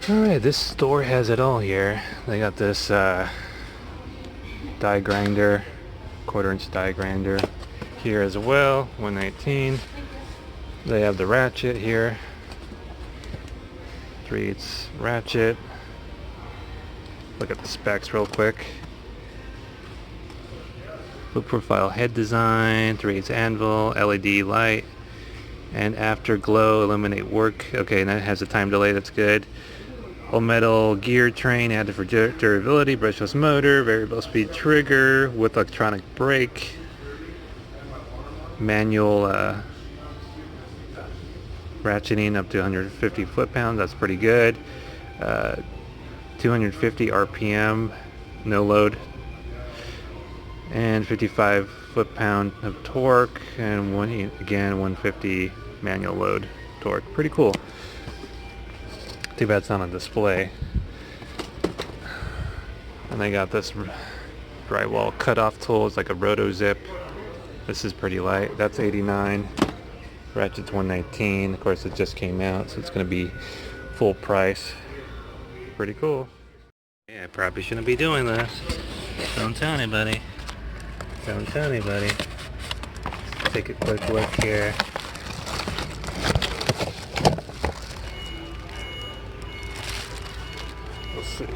Alright, this store has it all here. They got this die grinder, 1/4" die grinder here as well, 119. They have the ratchet here, 3/8 ratchet. Look at the specs real quick. Low profile head design, 3/8 anvil, LED light, and afterglow, eliminate work. Okay, and that has a time delay, that's good. All metal gear train added for durability, brushless motor, variable speed trigger with electronic brake, manual ratcheting up to 150 foot-pounds, that's pretty good. 250 RPM, no load, and 55 foot-pound of torque, and again 150 manual load torque. Pretty cool. Too bad it's not on display. And they got this drywall cutoff tool. It's like a roto zip. This is pretty light. That's 89. Ratchet's 119. Of course, it just came out, so it's going to be full price. Pretty cool. Yeah, I probably shouldn't be doing this. Don't tell anybody. Don't tell anybody. Take a quick look here. Let's see.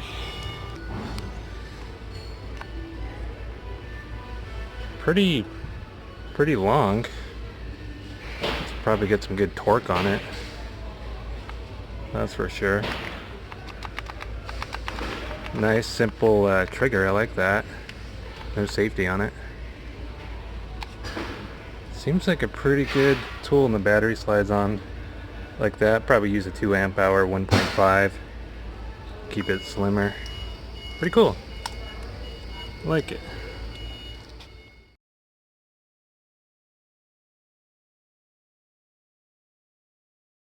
Pretty long. Let's probably get some good torque on it. That's for sure. Nice simple trigger, I like that. No safety on it. Seems like a pretty good tool, and the battery slides on like that. Probably use a 2 amp hour 1.5. Keep it slimmer. Pretty cool. I like it.